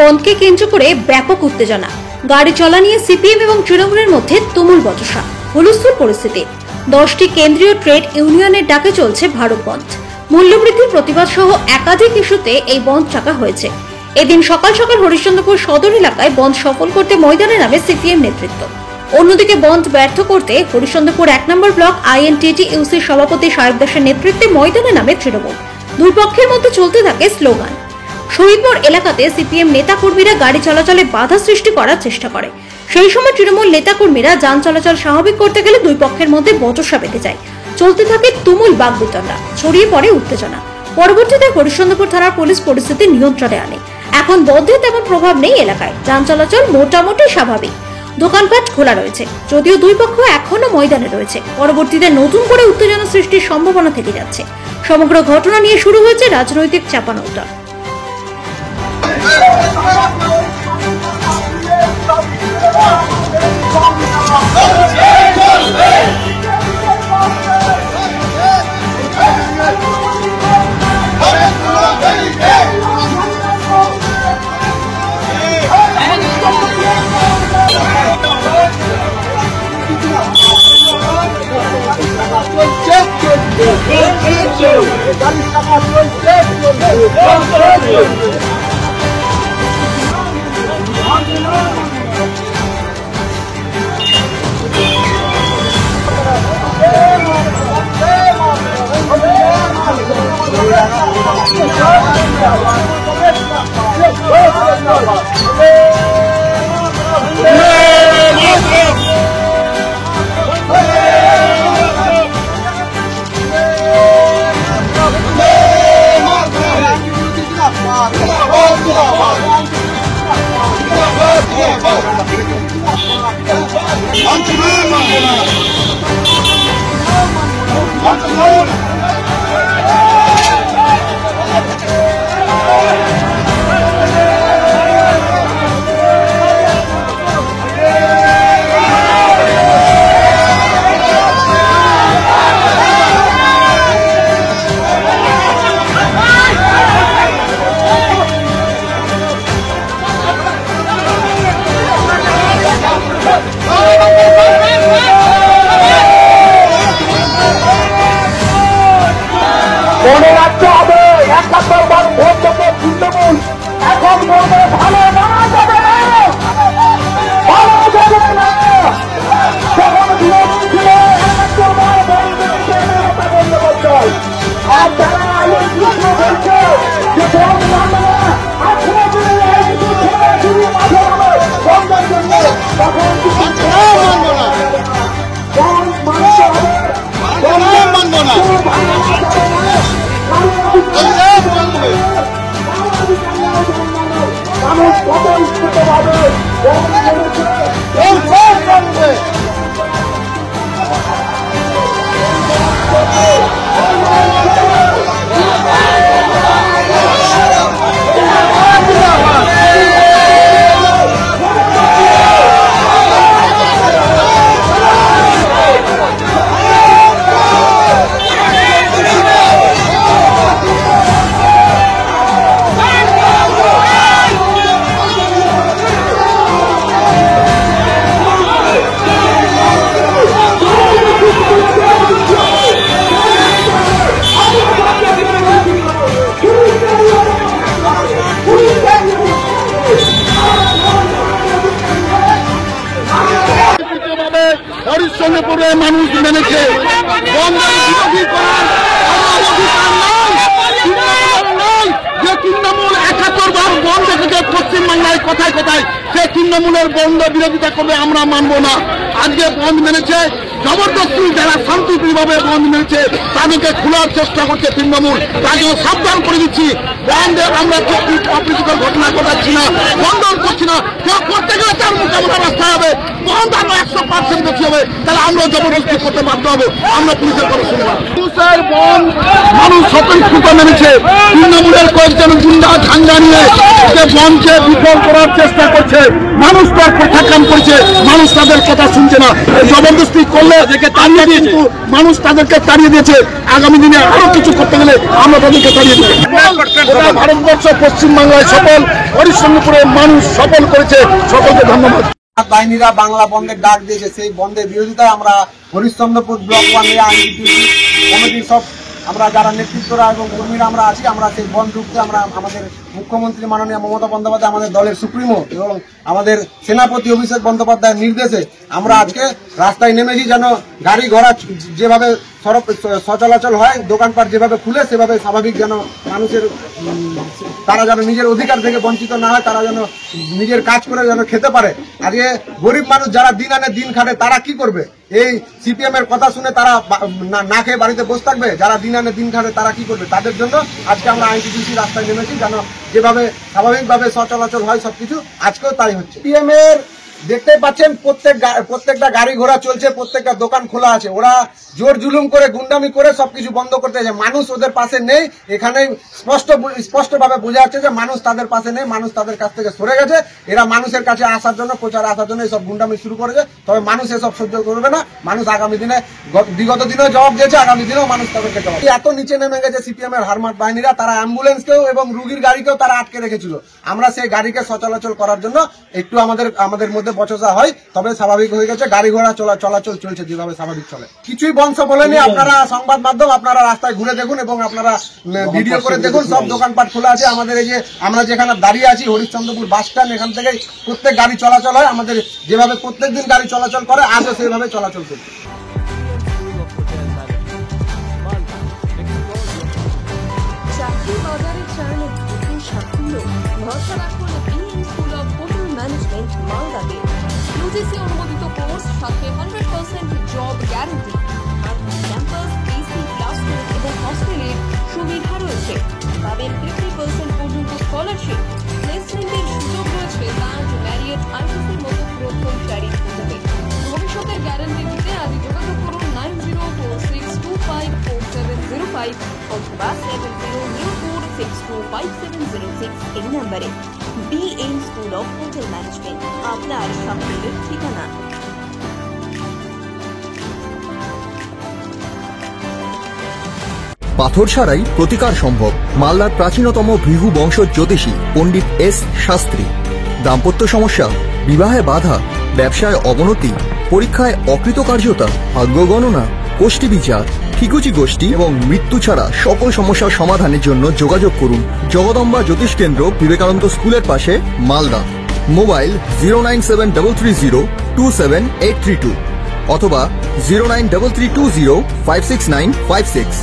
বন্ধকে কেন্দ্র করে ব্যাপক উত্তেজনা, গাড়ি চলা নিয়ে সিপিএম এবং তৃণমূলের মধ্যে তুমুল বচসা, হুলস্থুল পরিস্থিতি। 10টি কেন্দ্রীয় ট্রেড ইউনিয়নের ডাকে চলছে ভারত বন্ধ। মূল্যবৃদ্ধির প্রতিবাদ সহ একাধিক ইস্যুতে এই বন্ধ ডাকা হয়েছে। এদিন সকাল সকাল হরিশ্চন্দ্রপুর সদর এলাকায় বন্ধ সফল করতে ময়দানে নামে সিপিএম নেতৃত্ব। অন্যদিকে বন্ধ ব্যর্থ করতে হরিশ্চন্দ্রপুর 1 নম্বর ব্লক আইএনটিটিইউসির সভাপতি সাহেব দাসের নেতৃত্বে ময়দানে নামে তৃণমূল। দুই পক্ষের মধ্যে চলতে থাকে স্লোগান। শহীদপুর এলাকাতে সিপিএম নেতাকর্মীরা গাড়ি চলাচলে বাধা সৃষ্টি করার চেষ্টা করে। সেই সময় তৃণমূল নেতাকর্মীরা যান চলাচল স্বাভাবিক করতে গেলে দুই পক্ষের মধ্যে বচসা বেঁধে যায়। চলতে থাকে তুমুল বাকবিতণ্ডা, ছড়িয়ে পড়ে উত্তেজনা। পরবর্তীতে হরিশ্চন্দ্রপুর থানার পুলিশ পরিস্থিতি নিয়ন্ত্রণে আনে। এখন বন্ধে তেমন প্রভাব নেই এলাকায়, যান চলাচল মোটামুটি স্বাভাবিক। দোকানপাট খোলা রয়েছে, যদিও দুই পক্ষ এখনো ময়দানে রয়েছে। পরবর্তীতে নতুন করে উত্তেজনা সৃষ্টির সম্ভাবনা থেকে যাচ্ছে। সমগ্র ঘটনা নিয়ে শুরু হয়েছে রাজনৈতিক চাপানোতরা। মনে রাখতে হবে 71 বার ভোট দেবে তৃণমূল। এখন মনে ভালো মানা যাবে না, ভালো যাবে না। যখন তৃণমূল ছিল 71 বার বলবে মমতা বন্দ্যোপাধ্যায়, আর যারা এই প্রশ্ন করছে যে ভোট মানবে না, আজকে যদি এই শুরু মাঝে নামে বন্ধের জন্য, তখন মানতে হবে, মানবো না। মানুষ কত তৃণমূলের বন্ধ বিরোধিতা করলে আমরা মানবো না। আজকে বন্ধ মেনেছে জবরদস্তি, যারা শান্তিপ্রিয়ভাবে বন্ধ মেনেছে তাদেরকে খোলার চেষ্টা করছে তৃণমূল। তাকে সাবধান করে দিচ্ছি, বন্ধে আমরা অপ্রীতিকর ঘটনা ঘটাচ্ছি না, বন্ধন করছি না। কেউ করতে গেলে তার মোকাবিলা রাস্তা হবে, বন্ধ আরো 100% বেশি হবে, তাহলে আমরা জবরদস্তি করতে বাধ্য হবো। আমরা পুলিশের কথা শুনবো। পুলিশের বন্ধ মানুষ স্বতঃস্ফূর্ত নেমেছে। তৃণমূলের কয়েকজন গুন্ডা ঝান্ডা নিয়ে যে বন্ধকে বিফল করার চেষ্টা করছে, মানুষ তার প্রত্যাখ্যান করছে, মানুষ তাদের কথা শুনছে না। জবরদস্তি করলে তাড়িয়ে দিয়েছে মানুষ, তাদেরকে তাড়িয়ে দিয়েছে। আগামী দিনে আরো কিছু করতে গেলে আমরা তাদেরকে তাড়িয়ে দেবো। ভারতবর্ষ পশ্চিমবাংলায় সকল হরিশ্চন্দ্রপুরের মানুষ সফল করেছে, সকলকে ধন্যবাদ। বাহিনীরা বাংলা বন্ধের ডাক দিয়েছে, সেই বন্ধের বিরোধিতায় আমরা হরিশ্চন্দ্রপুর ব্লক 1 আইনজীবী কমিটির সব আমরা যারা নেতৃত্বরা এবং কর্মীরা আমরা আছি, আমরা সেই বন্ধ রুখতে আমরা আমাদের মুখ্যমন্ত্রী মাননীয় মমতা বন্দ্যোপাধ্যায়, আমাদের দলের সুপ্রিমো এবং আমাদের সেনাপতি অভিষেক বন্দ্যোপাধ্যায়ের নির্দেশে আমরা আজকে রাস্তায় নেমেছি, যেন গাড়ি ঘোড়া যেভাবে সচলাচল হয়, দোকানপাট যেভাবে খুলে সেভাবে স্বাভাবিক, যেন মানুষের তারা যেন নিজের অধিকার থেকে বঞ্চিত না হয়, তারা যেন নিজের কাজ করে যেন খেতে পারে। আজকে গরিব মানুষ যারা দিন আনে দিন খাটে, তারা কি করবে? এই সিপিএম এর কথা শুনে তারা না খেয়ে বাড়িতে বসে থাকবে? যারা দিন আনে দিন খাটে তারা কি করবে? তাদের জন্য আজকে আমরা আইনটিডিসি রাস্তায় নেমেছি, যেন যেভাবে স্বাভাবিকভাবে সচলাচল হয় সবকিছু, আজকেও তাই হচ্ছে। সিপিএম এর দেখতে পাচ্ছেন প্রত্যেকটা গাড়ি ঘোড়া চলছে, প্রত্যেকটা দোকান খোলা আছে। ওরা জোর জুলুম করে গুন্ডামি করে সবকিছু বন্ধ করতে চায়। মানুষ ওদের পাশে নেই, এখানে স্পষ্টভাবে বোঝা যাচ্ছে যে মানুষ তাদের পাশে নেই, মানুষ তাদের কাছ থেকে সরে গেছে। এরা মানুষের কাছে আসার জন্য, প্রচারে আসার জন্য এইসব গুন্ডামি শুরু করেছে। তবে মানুষ এসব সহ্য করবে না। মানুষ আগামী দিনে, বিগত দিনেও জবাব দিয়েছে, আগামী দিনেও মানুষ তাদেরকে জবাব। এত নিচে নেমে গেছে সিপিএম এর হারমাত বাহিনীরা, তারা অ্যাম্বুলেন্সকেও এবং রুগীর গাড়িকেও তারা আটকে রেখেছিল। আমরা সেই গাড়িকে সচলাচল করার জন্য একটু আমাদের মধ্যে বচসা হয়, তবে স্বাভাবিক হয়ে গেছে। গাড়ি ঘোড়া চলাচল চলছে যেভাবে স্বাভাবিক চলে। কিছুই বন্ধ বলেনি। আপনারা সংবাদ মাধ্যম, আপনারা রাস্তায় ঘুরে দেখুন এবং আপনারা ভিডিও করে দেখুন, সব দোকানপাট খোলা আছে। আমাদের এই যে আমরা যেখানে দাঁড়িয়ে আছি হরিশ্চন্দ্রপুর বাস স্ট্যান্ড, এখান থেকে প্রত্যেক গাড়ি চলাচল হয়। আমাদের যেভাবে প্রত্যেকদিন গাড়ি চলাচল করে, আজও সেইভাবে চলাচল করছে। চাকরি বাজারে চাইলে নতুন সাফল্য ভরসা রাখুন BM school of hotel management মালদাতে। ইউজিসি অনুমোদিত কোর্স, সাথে 100% জব গ্যারান্টি, আর ক্যাম্পাস, এসি, ক্লাসরুম এবং হস্টেলের সুবিধা রয়েছে। পাবেন 50% পর্যন্ত স্কলারশিপ। প্লেসমেন্টের সুযোগ রয়েছে লাঞ্চ, ম্যারিয়েট, আইসিসির মতো প্রথম সারির পদে। ভবিষ্যতের গ্যারান্টি দিতে আজ যোগাযোগ করুন 9046254705 অথবা 7004625706 এই নম্বরে। BM school of hotel management, আপনার সাফল্যের ঠিকানা। পাথর ছাড়াই প্রতিকার সম্ভব। মালদার প্রাচীনতম ভৃগু বংশ জ্যোতিষী পণ্ডিত এস শাস্ত্রী। দাম্পত্য সমস্যা, বিবাহে বাধা, ব্যবসায় অবনতি, পরীক্ষায় অকৃতকার্যতা, ভাগ্য গণনা, কোষ্ঠী বিচার, ঠিকুচি গোষ্ঠী এবং মৃত্যু ছাড়া সকল সমস্যার সমাধানের জন্য যোগাযোগ করুন জগদম্বা জ্যোতিষ কেন্দ্র, বিবেকানন্দ স্কুলের পাশে, মালদা। মোবাইল 09733027832 অথবা 09332056956।